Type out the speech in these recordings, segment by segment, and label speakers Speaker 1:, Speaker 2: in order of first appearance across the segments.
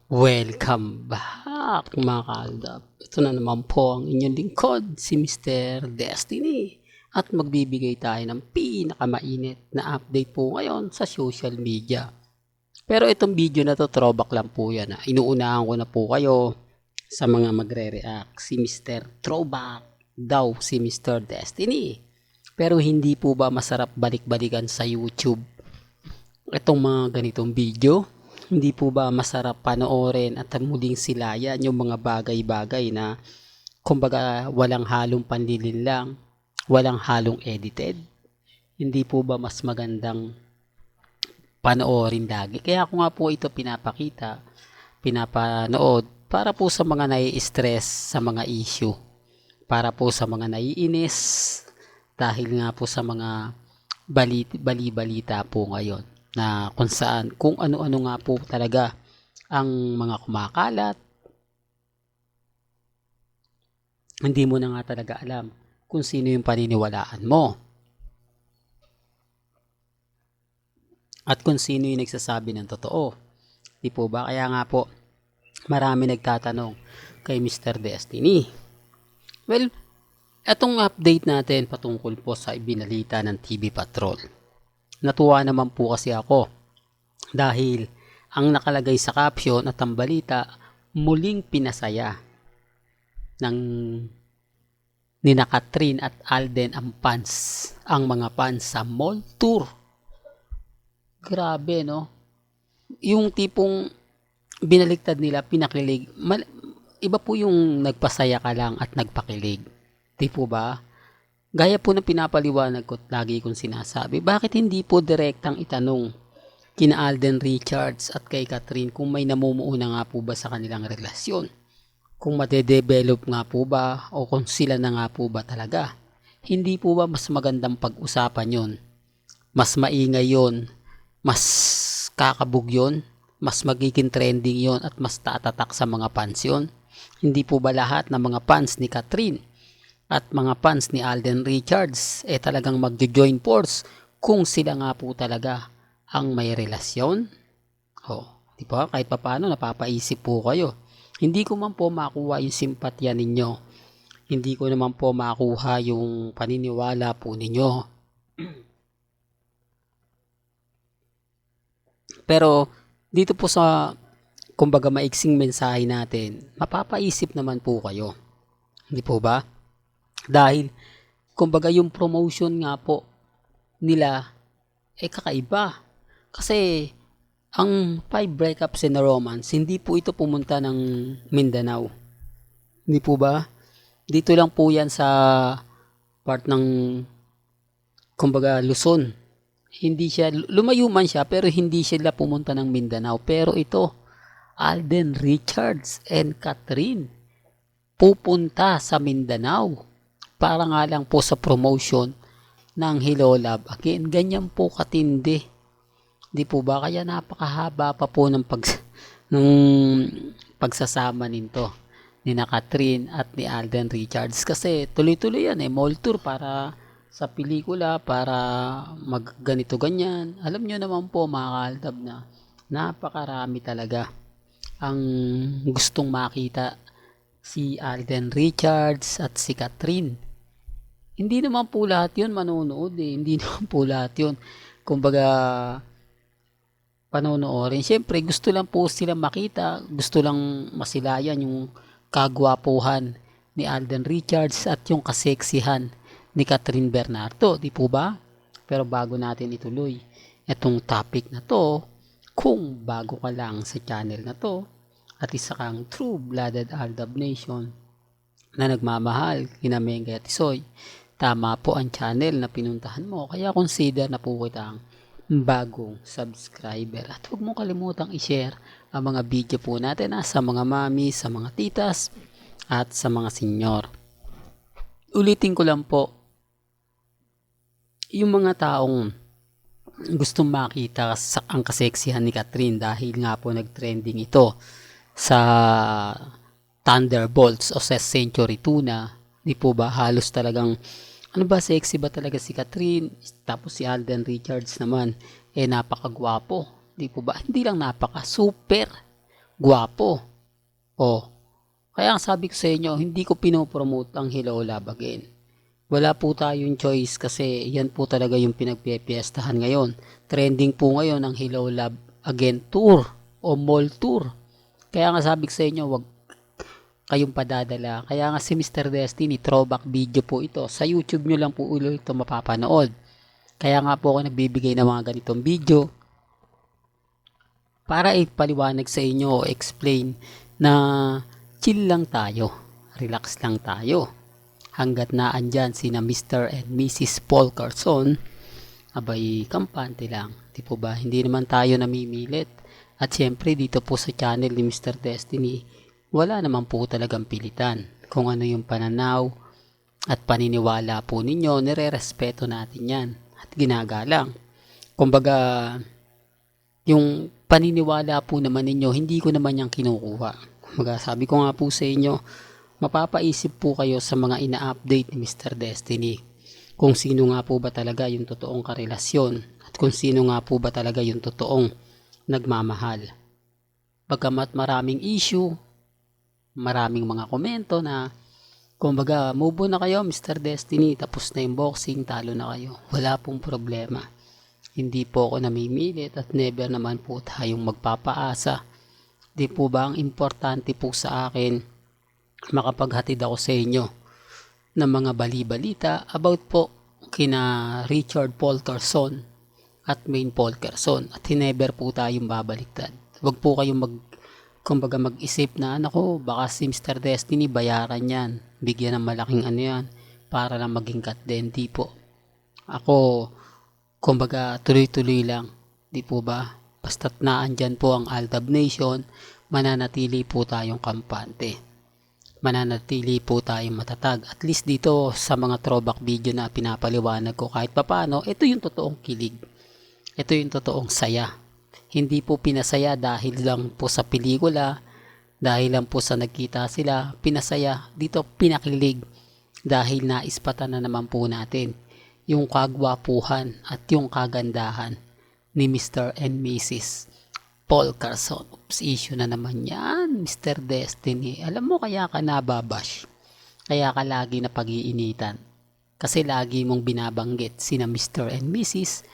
Speaker 1: Welcome back mga kaaldab. Ito na naman po ang inyong lingkod, si Mr. Destiny. At magbibigay tayo ng pinakamainit na update po ngayon sa social media. Pero itong video na to, throwback lang po yan. Inuunahan ko na po kayo sa mga magre-react. Si Mr. Throwback daw si Mr. Destiny. Pero hindi po ba masarap balik-balikan sa YouTube itong mga ganitong video? Hindi po ba masarap panoorin at muling silayan yung mga bagay-bagay na kumbaga walang halong panlilinlang, walang halong edited? Hindi po ba mas magandang panoorin lagi? Kaya ako nga po ito pinapanood para po sa mga nai-stress sa mga issue, para po sa mga naiinis dahil nga po sa mga bali-balita po ngayon na kung saan, kung ano-ano nga po talaga ang mga kumakalat. Hindi mo na nga talaga alam kung sino yung paniniwalaan mo at kung sino yung nagsasabi ng totoo. Di po ba? Kaya nga po, marami nagtatanong kay Mr. Destiny. Well, etong update natin patungkol po sa ibinalita ng TV Patrol. Natuwa naman po kasi ako dahil ang nakalagay sa caption at ang balita, muling pinasaya ng nina Catherine at Alden ang mga fans sa mall tour. Grabe, no? Yung tipong binaliktad nila, pinakilig. Iba po yung nagpasaya ka lang at nagpakilig. Di po ba? Gaya po ng pinapaliwanag ko, lagi kong sinasabi, bakit hindi po direktang itanong kina Alden Richards at kay Catherine kung may namumuuna nga po ba sa kanilang relasyon? Kung madedevelop nga po ba o kung sila na nga po ba talaga? Hindi po ba mas magandang pag-usapan yon? Mas maingay yon? Mas kakabog yon? Mas magiging trending yon at mas tatatak sa mga fans yon? Hindi po ba lahat ng mga fans ni Catherine at mga fans ni Alden Richards talagang magjo-join force kung sila nga po talaga ang may relasyon? Di ba? Kahit papaano napapaisip po kayo. Hindi ko man po makuha yung simpatya ninyo. Hindi ko naman po makuha yung paniniwala po ninyo. Pero dito po sa kumbaga maiksing mensahe natin, mapapaisip naman po kayo. Hindi po ba? Dahil kumbaga yung promotion nga po nila kakaiba. Kasi ang 5 breakups in a romance, hindi po ito pumunta ng Mindanao. Hindi po ba? Dito lang po yan sa part ng kumbaga Luzon. Hindi siya, lumayo man siya pero hindi sila pumunta ng Mindanao. Pero ito, Alden Richards and Catherine pupunta sa Mindanao para nga lang po sa promotion ng Hello Love Again. Ganyan po katindi. Di po ba? Kaya napakahaba pa po ng pagsasama nito ni Catherine at ni Alden Richards. Kasi tuloy-tuloy yan mall tour para sa pelikula, para magganito ganyan. Alam nyo naman po mga kaaldab na napakarami talaga ang gustong makita si Alden Richards at si Catherine. Hindi naman po lahat yun manonood Hindi naman po lahat yun kumbaga panonoorin. Siyempre gusto lang po sila makita, gusto lang masilayan yung kagwapuhan ni Alden Richards at yung kaseksihan ni Catherine Bernardo, di po ba? Pero bago natin ituloy itong topic na to, kung bago ka lang sa channel na to at isa kang true-blooded Aldab Nation na nagmamahal kina Mengay at Isoy, tama po ang channel na pinuntahan mo. Kaya consider na po kitang bagong subscriber. At huwag mo kalimutang i-share ang mga video po natin sa mga mami, sa mga titas, at sa mga senyor. Ulitin ko lang po, yung mga taong gustong makita ang kaseksihan ni Catherine dahil nga po nag-trending ito sa Thunderbolts o sa Century Tuna, di po ba halos talagang ano ba, sexy ba talaga si Catherine? Tapos si Alden Richards naman napakagwapo, di po ba? Hindi lang napaka, super gwapo. O, kaya ang sabi ko sa inyo, hindi ko pinopromote ang Hello Love Again. Wala po tayong choice kasi yan po talaga yung pinagpipiestahan ngayon. Trending po ngayon ang Hello Love Again Tour o Mall Tour. Kaya nga sabi ko sa inyo, wag kayong padadala. Kaya nga si Mr. Destiny, throwback video po ito. Sa YouTube nyo lang po ulit ito mapapanood. Kaya nga po ako nagbibigay ng mga ganitong video para ipaliwanag sa inyo o explain na chill lang tayo, relax lang tayo. Hanggat na andyan sina Mr. and Mrs. Paul Carson, abay kampante lang. Di po ba? Hindi naman tayo namimilit. At syempre dito po sa channel ni Mr. Destiny, wala naman po talagang pilitan. Kung ano yung pananaw at paniniwala po ninyo, nire-respeto natin yan at ginagalang. Kumbaga, yung paniniwala po naman ninyo, hindi ko naman yung kinukuha. Kumbaga, sabi ko nga po sa inyo, mapapaisip po kayo sa mga ina-update ni Mr. Destiny. Kung sino nga po ba talaga yung totoong karelasyon at kung sino nga po ba talaga yung totoong nagmamahal. Bagamat maraming issue, maraming mga komento na kumbaga, move on na kayo Mr. Destiny, tapos na yung boxing, talo na kayo. Wala pong problema. Hindi po ako namimilit at never naman po tayong magpapaasa. Di po ba ang importante po sa akin makapaghatid ako sa inyo ng mga bali-balita about po kina Richard Paul Carson at Maine Paul Carson at never po tayong babaliktad. Huwag po kayong kumbaga mag-isip na nako baka si Mr. Destiny bayaran yan, bigyan ng malaking ano yan para lang maging cut din. Di po. Ako kumbaga tuloy-tuloy lang. Di po ba? Basta't naandyan po ang Aldab Nation, mananatili po tayong kampante. Mananatili po tayong matatag. At least dito sa mga throwback video na pinapaliwanag ko kahit papano, ito yung totoong kilig. Ito yung totoong saya. Hindi po pinasaya dahil lang po sa pelikula, dahil lang po sa nagkita sila, pinasaya. Dito pinakilig dahil naispatan na naman po natin yung kagwapuhan at yung kagandahan ni Mr. and Mrs. Paul Carson. Oops, issue na naman yan, Mr. Destiny. Alam mo kaya ka nababash. Kaya ka lagi na pag-iinitan. Kasi lagi mong binabanggit sina Mr. and Mrs.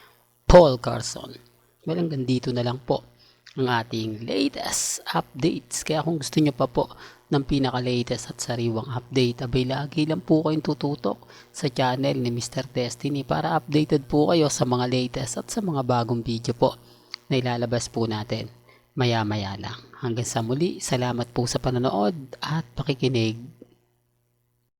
Speaker 1: Paul Carson. Well, hanggang dito na lang po ang ating latest updates. Kaya kung gusto nyo pa po ng pinaka-latest at sariwang update, abay lagi lang po kayong tututok sa channel ni Mr. Destiny para updated po kayo sa mga latest at sa mga bagong video po na ilalabas po natin maya-maya lang. Hanggang sa muli, salamat po sa panonood at pakikinig.